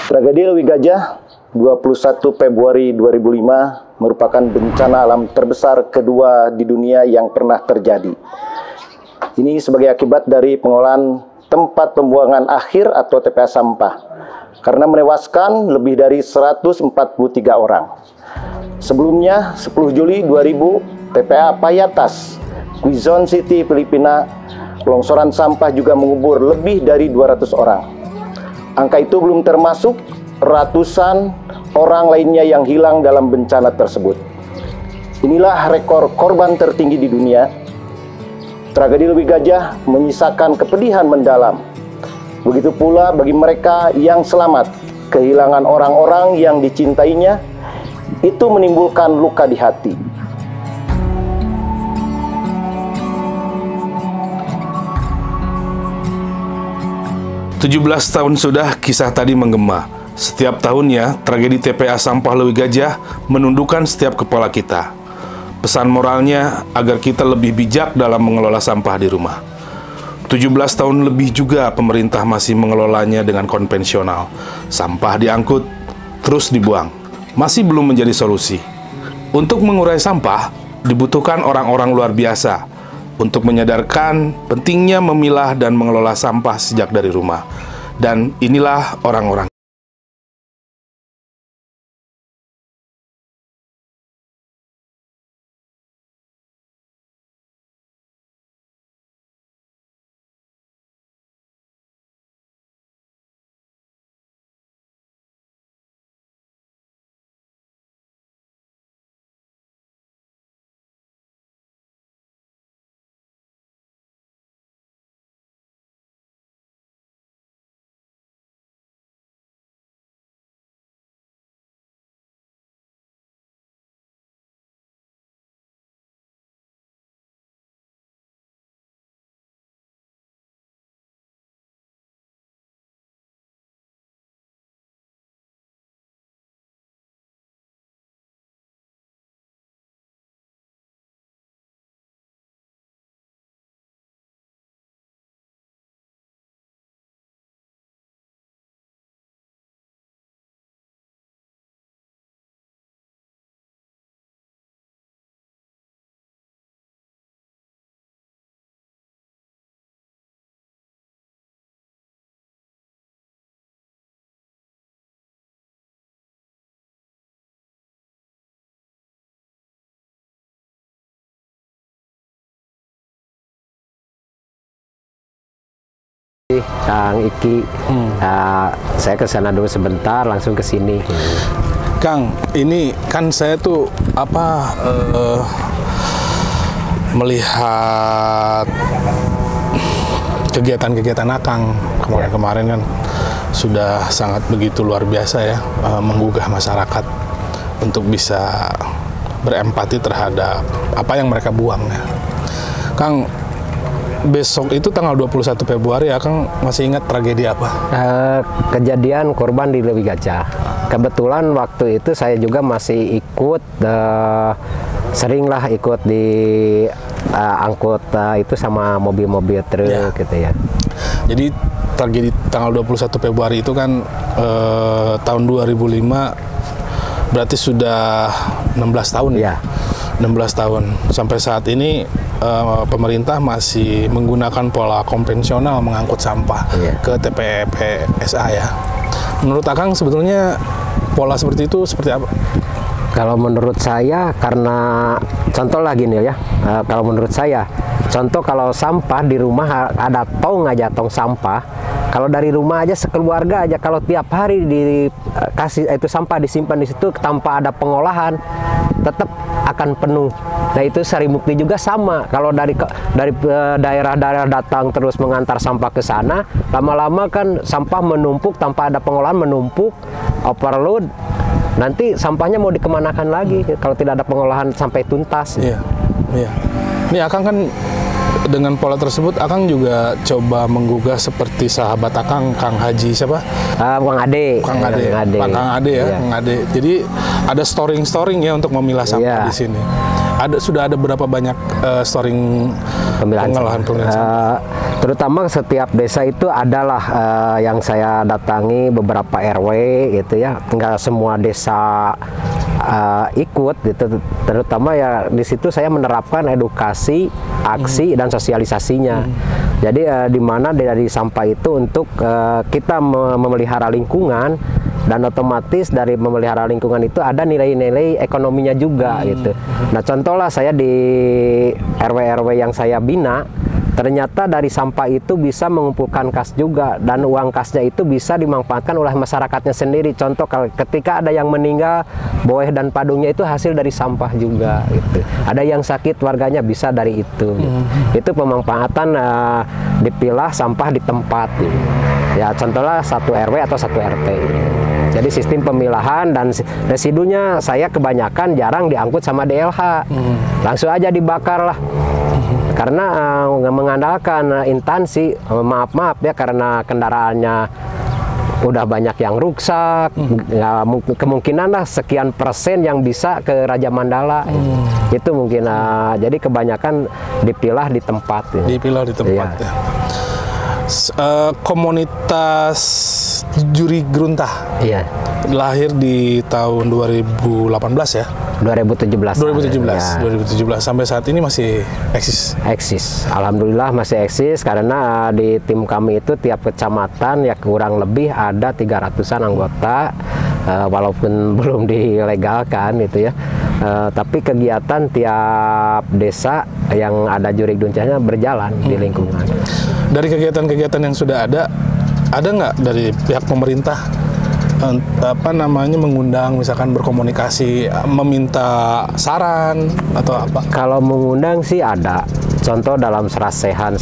Tragedi Lewi Gajah 21 Februari 2005 merupakan bencana alam terbesar kedua di dunia yang pernah terjadi. Ini sebagai akibat dari pengolahan tempat pembuangan akhir atau TPA sampah karena menewaskan lebih dari 143 orang. Sebelumnya 10 Juli 2000 TPA Payatas, Quezon City, Filipina, longsoran sampah juga mengubur lebih dari 200 orang. Angka itu belum termasuk ratusan orang lainnya yang hilang dalam bencana tersebut. Inilah rekor korban tertinggi di dunia. Tragedi Lewi Gajah menyisakan kepedihan mendalam. Begitu pula bagi mereka yang selamat, kehilangan orang-orang yang dicintainya, itu menimbulkan luka di hati. Tujuh 17 tahun sudah kisah tadi menggema. Setiap tahunnya, tragedi TPA sampah Lewi Gajah menundukkan setiap kepala kita. Pesan moralnya agar kita lebih bijak dalam mengelola sampah di rumah. 17 tahun lebih juga pemerintah masih mengelolanya dengan konvensional. Sampah diangkut, terus dibuang. Masih belum menjadi solusi. Untuk mengurai sampah, dibutuhkan orang-orang luar biasa untuk menyadarkan pentingnya memilah dan mengelola sampah sejak dari rumah. Dan inilah orang-orang. Kang Iki, saya ke sana dulu sebentar, langsung ke sini. Kang, ini kan saya tuh melihat kegiatan-kegiatan Akang kemarin-kemarin kan sudah sangat begitu luar biasa ya, menggugah masyarakat untuk bisa berempati terhadap apa yang mereka buang ya. Kang, besok itu tanggal 21 Februari, Akang masih ingat tragedi apa? Kejadian korban di Lewi Gajah. Kebetulan waktu itu saya juga masih ikut, seringlah ikut di angkut itu sama mobil-mobil truk ya, gitu ya. Jadi tragedi tanggal 21 Februari itu kan tahun 2005, berarti sudah 16 tahun ya? 16 tahun. Sampai saat ini pemerintah masih menggunakan pola konvensional mengangkut sampah ke TPA ya. Menurut Akang sebetulnya pola seperti itu seperti apa? Kalau menurut saya, karena contoh lah gini ya, kalau menurut saya, contoh kalau sampah di rumah ada tong aja, tong sampah, kalau dari rumah aja sekeluarga aja, kalau tiap hari dikasih itu sampah disimpan di situ tanpa ada pengolahan, tetap akan penuh. Nah itu Sarimukti juga sama. Kalau dari daerah-daerah datang terus mengantar sampah ke sana, lama-lama kan sampah menumpuk tanpa ada pengolahan, menumpuk, overload. Nanti sampahnya mau dikemanakan lagi kalau tidak ada pengolahan sampai tuntas. Iya, iya. Ini Akang kan dengan pola tersebut, Akang juga coba menggugah seperti sahabat Akang, Kang Haji siapa? Kang Ade. Kang Ade. Pak Kang Ade ya, Kang Ade. Jadi ada storing ya untuk memilah sampah di sini. Sudah ada berapa banyak storing pengolahan sampah? Terutama setiap desa itu adalah yang saya datangi beberapa RW gitu ya, enggak semua desa ikut gitu. Terutama ya di situ saya menerapkan edukasi, aksi dan sosialisasinya. Jadi di mana dari sampah itu untuk kita memelihara lingkungan, dan otomatis dari memelihara lingkungan itu ada nilai-nilai ekonominya juga gitu. Nah, contohlah saya di RW-RW yang saya bina, ternyata dari sampah itu bisa mengumpulkan kas juga, dan uang kasnya itu bisa dimanfaatkan oleh masyarakatnya sendiri. Contoh ketika ada yang meninggal, boeh dan padungnya itu hasil dari sampah juga gitu. Ada yang sakit, warganya bisa dari itu. Itu pemanfaatan dipilah sampah di tempat gitu. Ya contohnya 1 RW atau 1 RT. Jadi sistem pemilahan, dan residunya saya kebanyakan jarang diangkut sama DLH, langsung aja dibakar lah. Karena mengandalkan instansi, maaf ya, karena kendaraannya udah banyak yang rusak, ya, kemungkinan lah sekian persen yang bisa ke Raja Mandala. Itu mungkin, jadi kebanyakan dipilah di tempat. Dipilah di tempat ya. Komunitas Juri Gruntah lahir di tahun 2018 ya? 2017 ya. Sampai saat ini masih eksis? Alhamdulillah masih eksis, karena di tim kami itu tiap kecamatan ya kurang lebih ada 300-an anggota, walaupun belum dilegalkan gitu ya. Tapi kegiatan tiap desa yang ada Juri Gruntahnya berjalan di lingkungan. Dari kegiatan-kegiatan yang sudah ada nggak dari pihak pemerintah mengundang, misalkan berkomunikasi, meminta saran atau apa? Kalau mengundang sih ada. Contoh dalam serasehan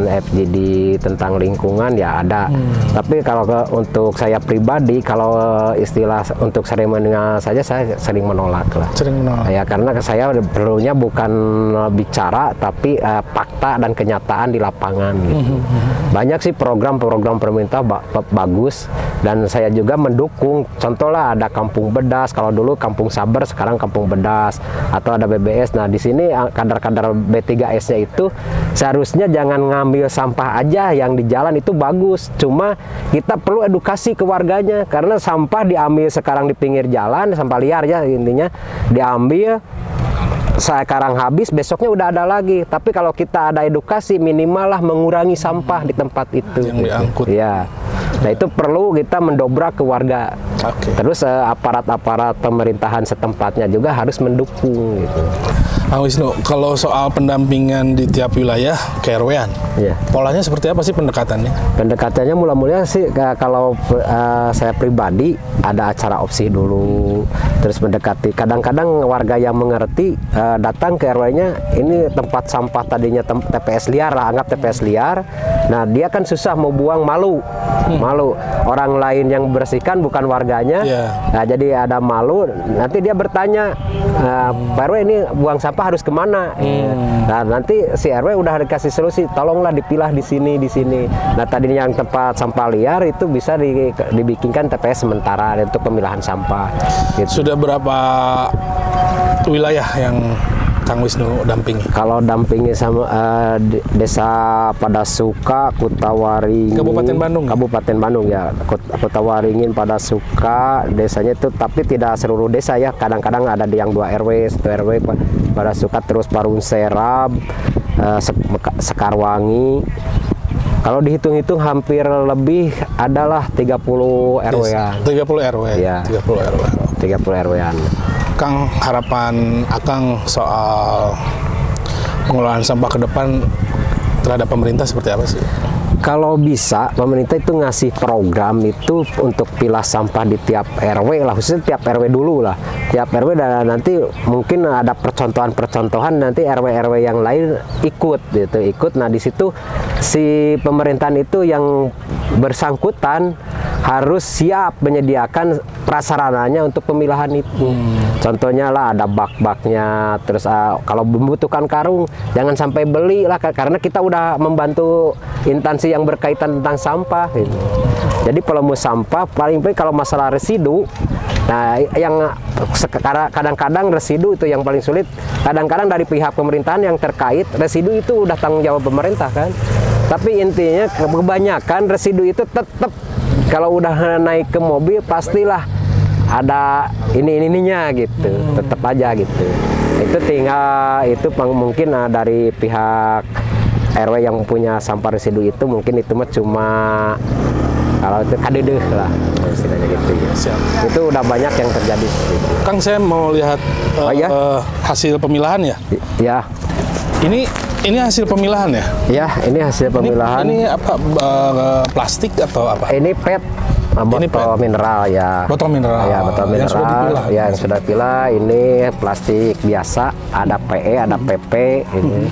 FGD tentang lingkungan ya ada. Tapi kalau untuk saya pribadi, kalau istilah untuk seremonial saja saya sering menolak lah. Sering menolak. Ya karena saya perlunya bukan bicara, tapi fakta dan kenyataan di lapangan gitu. Banyak sih program-program pemerintah bagus, dan saya juga mendukung. Contohlah ada Kampung Bedas, kalau dulu Kampung Sabar, sekarang Kampung Bedas, atau ada BBS. Nah di sini kadar-kadar B3S-nya itu seharusnya jangan ngambil sampah aja yang di jalan, itu bagus. Cuma kita perlu edukasi ke warganya, karena sampah diambil sekarang di pinggir jalan, sampah liar ya intinya, diambil sekarang habis, besoknya udah ada lagi. Tapi kalau kita ada edukasi, minimal lah mengurangi sampah di tempat itu yang diangkut. Ya. Nah itu perlu kita mendobrak ke warga. Terus aparat-aparat pemerintahan setempatnya juga harus mendukung gitu. Kang Wisnu, kalau soal pendampingan di tiap wilayah ke-RW-an, polanya seperti apa sih pendekatannya? Pendekatannya mula-mulanya sih kalau saya pribadi ada acara opsi dulu, terus mendekati. Kadang-kadang warga yang mengerti datang ke RW-nya, ini tempat sampah tadinya TPS liar lah, anggap TPS liar. Nah dia kan susah mau buang, malu. Orang lain yang bersihkan bukan warganya. Nah jadi ada malu. Nanti dia bertanya, Pak RW ini buang sampah harus kemana? Nah nanti si RW udah dikasih solusi, tolonglah dipilah di sini. Nah tadinya yang tempat sampah liar itu bisa dibikinkan TPS sementara untuk pemilahan sampah gitu. Sudah berapa wilayah yang Kang Wisnu dampingi? Kalau dampingi sama desa Padasuka, Kutawaringin, Kabupaten Bandung ya, Kutawaringin, Padasuka, desanya itu, tapi tidak seluruh desa ya. Kadang-kadang ada yang 2 RW, 1 RW Padasuka, terus Parung Serab, Sekarwangi. Kalau dihitung-hitung hampir lebih adalah 30 RW-an. 30 RW. Ya. 30 RW-an. Kang, harapan Akang soal pengelolaan sampah ke depan terhadap pemerintah seperti apa sih? Kalau bisa pemerintah itu ngasih program itu untuk pilah sampah di tiap RW lah, khususnya tiap RW dulu lah. Tiap RW dan nanti mungkin ada percontohan nanti RW-RW yang lain ikut. Nah di situ si pemerintahan itu yang bersangkutan harus siap menyediakan prasarananya untuk pemilahan itu. Contohnya lah ada bak-baknya, terus kalau membutuhkan karung jangan sampai beli lah, karena kita udah membantu instansi yang berkaitan tentang sampah gitu. Jadi kalau mau sampah paling kalau masalah residu, nah yang kadang-kadang residu itu yang paling sulit. Kadang-kadang dari pihak pemerintahan yang terkait residu itu udah tanggung jawab pemerintah kan. Tapi intinya kebanyakan residu itu tetap kalau udah naik ke mobil pastilah ada ininya gitu, tetap aja gitu. Itu tinggal itu mungkin dari pihak RW yang punya sampah residu itu mungkin itu mah cuma kalau itu kadedeh lah istilahnya gitu ya. Siap. Itu udah banyak yang terjadi. Kang, saya mau lihat hasil pemilahan ya. Ya. Ini hasil pemilahan ya? Ya, ini hasil pemilahan. Ini apa, plastik atau apa? Ini PET, botol mineral ya. Botol mineral. Ya, botol mineral. Yang sudah dipilah. Ya, yang sudah dipilah. Ini plastik biasa, ada PE, ada PP ini.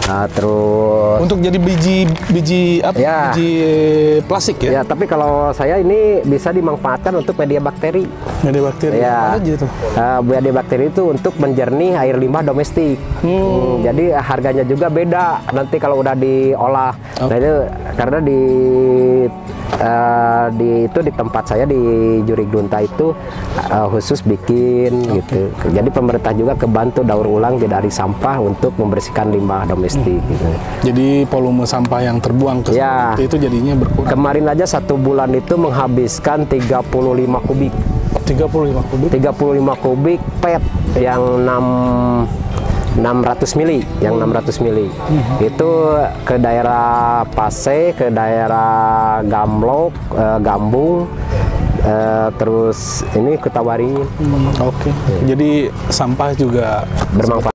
Terus untuk jadi biji apa? Ya. Biji plastik ya? Ya, tapi kalau saya ini bisa dimanfaatkan untuk media bakteri. Media bakteri. Ya. Apa aja itu? Media bakteri itu untuk menjernih air limbah domestik. Jadi harganya juga beda nanti kalau udah diolah. Nah, itu karena di tempat saya di Jurigdunta itu khusus bikin gitu. Jadi pemerintah juga kebantu daur ulang dari sampah untuk membersihkan limbah domestik. Gitu. Jadi volume sampah yang terbuang ke itu jadinya berkurang. Kemarin aja 1 bulan itu menghabiskan 35 kubik. 35 kubik? 35 kubik PET yang 600 mili, itu ke daerah Pase, ke daerah Gamlok, Gambung, terus ini ke Tawaringin. Oke. Jadi sampah juga bermanfaat.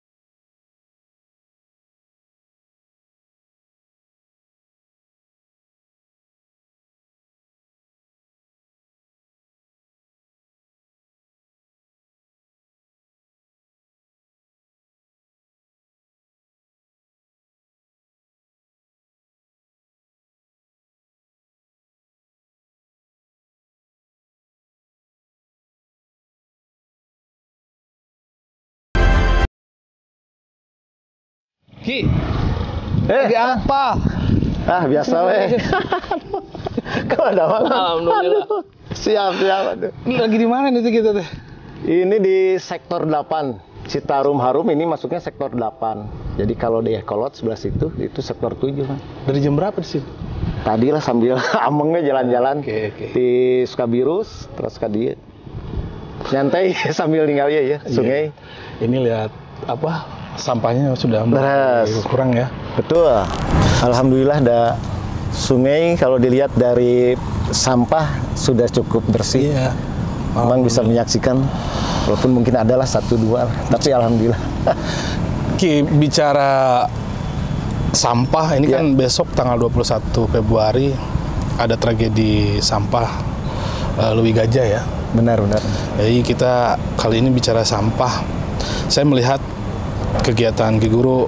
Ki, lagi apa? Biasa weh. Kau ada apa? Alhamdulillah. Siap. Aduh. Lagi di mana nih kita teh? Ini di sektor 8. Citarum Harum ini masuknya sektor 8. Jadi kalau di Ekolot sebelah situ, itu sektor 7 kan. Dari jam berapa di sini? Tadi lah sambil amengnya jalan-jalan Oke. di Sukabirus, terus ke dia. Nyantai sambil ninggalnya ya, sungai. Ini lihat apa? Sampahnya sudah kurang ya. Betul. Alhamdulillah ada sungai kalau dilihat dari sampah sudah cukup bersih. Iya. Memang bisa menyaksikan walaupun mungkin adalah 1-2 tapi alhamdulillah. Ki, bicara sampah ini kan besok tanggal 21 Februari ada tragedi sampah Leuwi Gajah ya. Benar. Jadi kita kali ini bicara sampah. Saya melihat kegiatan Ki Guru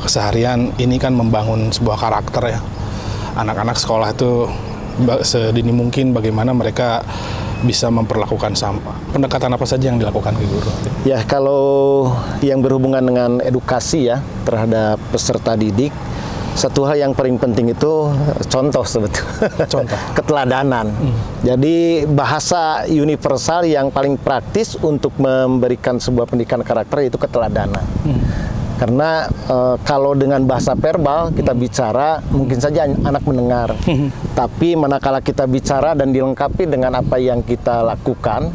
keseharian ini kan membangun sebuah karakter ya. Anak-anak sekolah itu sedini mungkin bagaimana mereka bisa memperlakukan sampah. Pendekatan apa saja yang dilakukan Ki Guru? Ya, kalau yang berhubungan dengan edukasi ya terhadap peserta didik, satu hal yang paling penting itu contoh sebetulnya. Contoh. Keteladanan. Jadi bahasa universal yang paling praktis untuk memberikan sebuah pendidikan karakter itu keteladanan. Karena kalau dengan bahasa verbal kita bicara mungkin saja anak mendengar. Tapi manakala kita bicara dan dilengkapi dengan apa yang kita lakukan,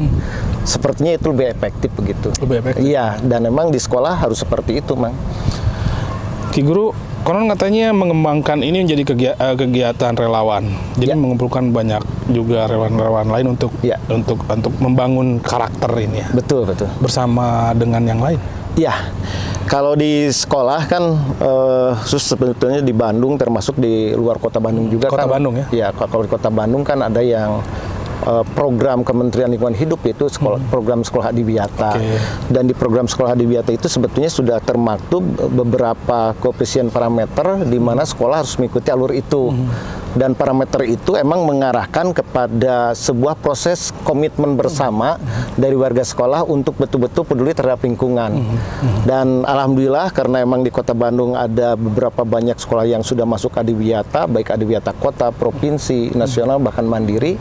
sepertinya itu lebih efektif begitu. Lebih efektif. Iya, dan memang di sekolah harus seperti itu, Mang. Ki Guru, konon katanya mengembangkan ini menjadi kegiatan relawan. Jadi mengumpulkan banyak juga relawan-relawan lain untuk membangun karakter ini ya. Betul. Bersama dengan yang lain. Ya, kalau di sekolah kan sebetulnya di Bandung termasuk di luar kota Bandung juga Kota Bandung ya? Iya, kalau di kota Bandung kan ada yang program Kementerian Lingkungan Hidup yaitu program Sekolah Adiwiyata. Dan di program Sekolah Adiwiyata itu sebetulnya sudah termaktub beberapa koefisien parameter di mana sekolah harus mengikuti alur itu. Dan parameter itu emang mengarahkan kepada sebuah proses komitmen bersama dari warga sekolah untuk betul-betul peduli terhadap lingkungan. Dan alhamdulillah karena emang di Kota Bandung ada beberapa banyak sekolah yang sudah masuk adiwiyata, baik adiwiyata kota, provinsi, nasional, bahkan mandiri.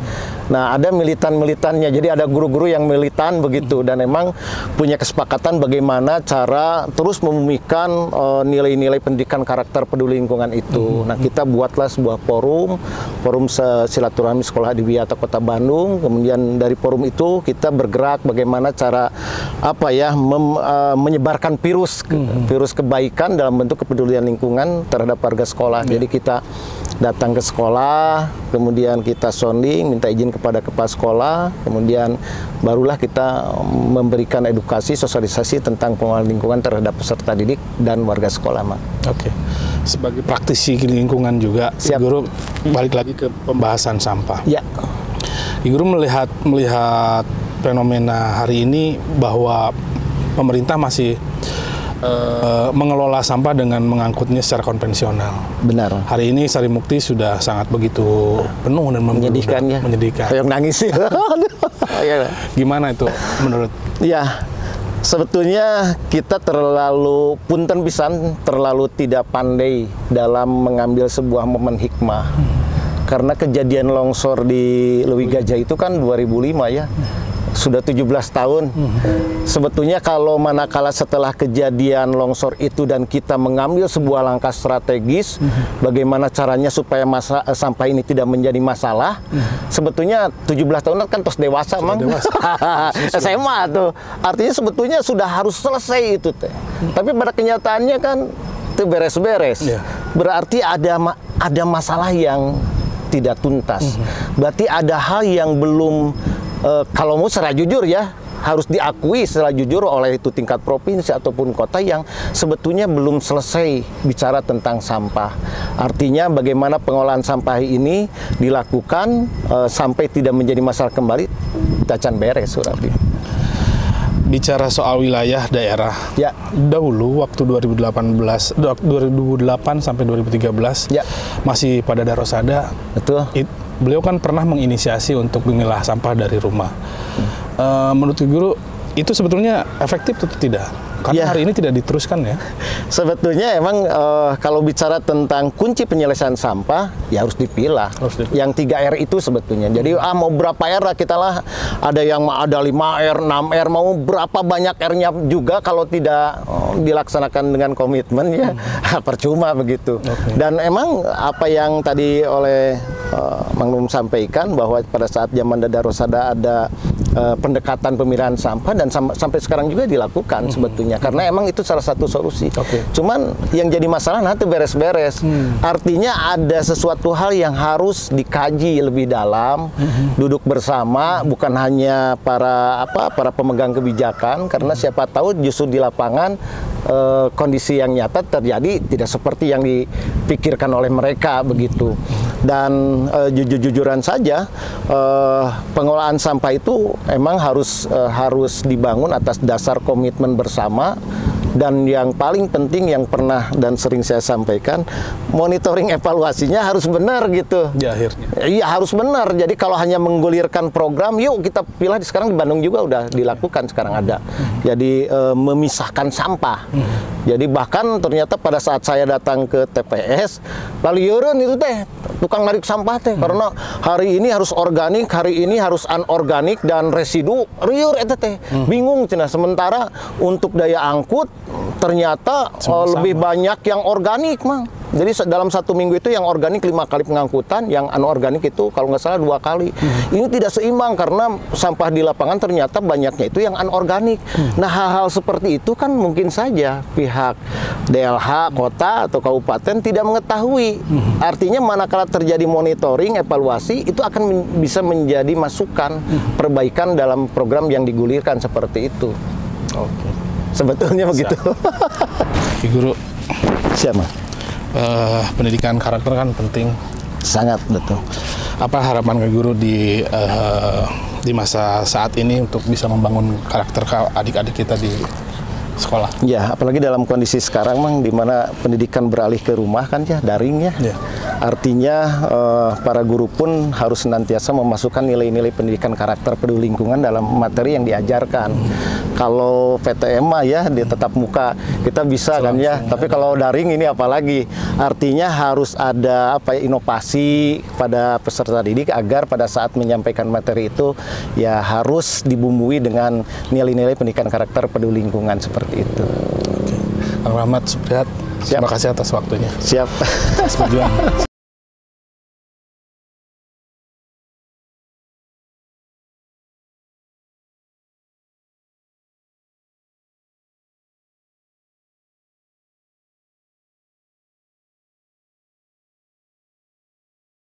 Nah, ada militan-militannya, jadi ada guru-guru yang militan begitu, dan emang punya kesepakatan bagaimana cara terus membumikan nilai-nilai pendidikan karakter peduli lingkungan itu. Nah, kita buatlah sebuah forum silaturahmi sekolah adiwiyata Kota Bandung. Kemudian dari forum itu kita bergerak bagaimana cara menyebarkan virus kebaikan dalam bentuk kepedulian lingkungan terhadap warga sekolah. Jadi kita datang ke sekolah, kemudian kita sounding, minta izin kepada kepala sekolah, kemudian barulah kita memberikan edukasi, sosialisasi tentang pengelolaan lingkungan terhadap peserta didik dan warga sekolah, Mak. Oke. Sebagai praktisi lingkungan juga, Siap. Guru balik lagi ke pembahasan sampah. Ya. Guru melihat fenomena hari ini bahwa pemerintah masih mengelola sampah dengan mengangkutnya secara konvensional. Benar. Hari ini Sarimukti sudah sangat begitu penuh dan Menyedihkan ya. menyedihkan. Kayak nangis sih. Gimana itu menurut? Ya, sebetulnya kita terlalu punten pisan, terlalu tidak pandai dalam mengambil sebuah momen hikmah. Karena kejadian longsor di Leuwi Gajah itu kan 2005 ya. Sudah 17 tahun. Sebetulnya kalau manakala setelah kejadian longsor itu dan kita mengambil sebuah langkah strategis, bagaimana caranya supaya sampah ini tidak menjadi masalah, sebetulnya 17 tahun kan terus dewasa, Mang. SMA tuh. Artinya sebetulnya sudah harus selesai itu teh. Tapi pada kenyataannya kan itu beres-beres. Berarti ada masalah yang tidak tuntas. Berarti ada hal yang belum kalau mau secara jujur ya, harus diakui secara jujur oleh itu tingkat provinsi ataupun kota yang sebetulnya belum selesai bicara tentang sampah. Artinya bagaimana pengolahan sampah ini dilakukan sampai tidak menjadi masalah kembali, tacan beres berarti. Bicara soal wilayah daerah, ya, dahulu waktu 2008 sampai 2013 ya, masih pada Darosada, betul. Beliau kan pernah menginisiasi untuk memilah sampah dari rumah. Menurut Guru, itu sebetulnya efektif atau tidak? Karena hari ini tidak diteruskan ya. Sebetulnya emang kalau bicara tentang kunci penyelesaian sampah, ya harus dipilah. Yang 3R itu sebetulnya. Jadi mau berapa R lah kita lah. Ada yang ada 5R, 6R, mau berapa banyak R-nya juga kalau tidak dilaksanakan dengan komitmen ya percuma begitu. Dan emang apa yang tadi oleh Mang Num sampaikan bahwa pada saat zaman Darosada ada pendekatan pemilahan sampah dan sampai sekarang juga dilakukan sebetulnya karena emang itu salah satu solusi. Cuman yang jadi masalah nanti beres-beres. Artinya ada sesuatu hal yang harus dikaji lebih dalam, duduk bersama, bukan hanya para pemegang kebijakan, karena siapa tahu justru di lapangan kondisi yang nyata terjadi tidak seperti yang dipikirkan oleh mereka begitu. Dan jujur-jujuran saja pengolahan sampah itu emang harus dibangun atas dasar komitmen bersama. Dan yang paling penting yang pernah dan sering saya sampaikan, monitoring evaluasinya harus benar gitu. Di akhirnya. Iya harus benar. Jadi kalau hanya menggulirkan program, yuk kita pilih sekarang di Bandung juga udah dilakukan sekarang ada. Jadi memisahkan sampah. Jadi bahkan ternyata pada saat saya datang ke TPS, lalu yurun itu teh tukang narik sampah teh karena hari ini harus organik, hari ini harus anorganik dan residu riur itu teh. Bingung cenah sementara untuk daya angkut ternyata lebih banyak yang organik, Mang. Jadi dalam 1 minggu itu yang organik 5 kali pengangkutan, yang anorganik itu kalau nggak salah 2 kali. Ini tidak seimbang karena sampah di lapangan ternyata banyaknya itu yang anorganik. Nah hal-hal seperti itu kan mungkin saja pihak DLH, kota atau kabupaten tidak mengetahui. Artinya manakala terjadi monitoring, evaluasi, itu akan bisa menjadi masukan perbaikan dalam program yang digulirkan seperti itu. Sebetulnya begitu. Guru, siapa? Pendidikan karakter kan penting. Sangat betul. Apa harapan ke Guru di masa saat ini untuk bisa membangun karakter adik-adik kita di sekolah? Ya, apalagi dalam kondisi sekarang, Mang, di mana pendidikan beralih ke rumah kan ya, daring ya. Artinya para guru pun harus senantiasa memasukkan nilai-nilai pendidikan karakter peduli lingkungan dalam materi yang diajarkan. Kalau PTM mah ya dia tetap muka kita bisa kan ya, tapi kalau daring ini apalagi. Artinya harus ada inovasi pada peserta didik agar pada saat menyampaikan materi itu ya harus dibumbui dengan nilai-nilai pendidikan karakter peduli lingkungan seperti itu. Kang Rahmat Supriyat, terima kasih atas waktunya. Siap. Atas perjuangan.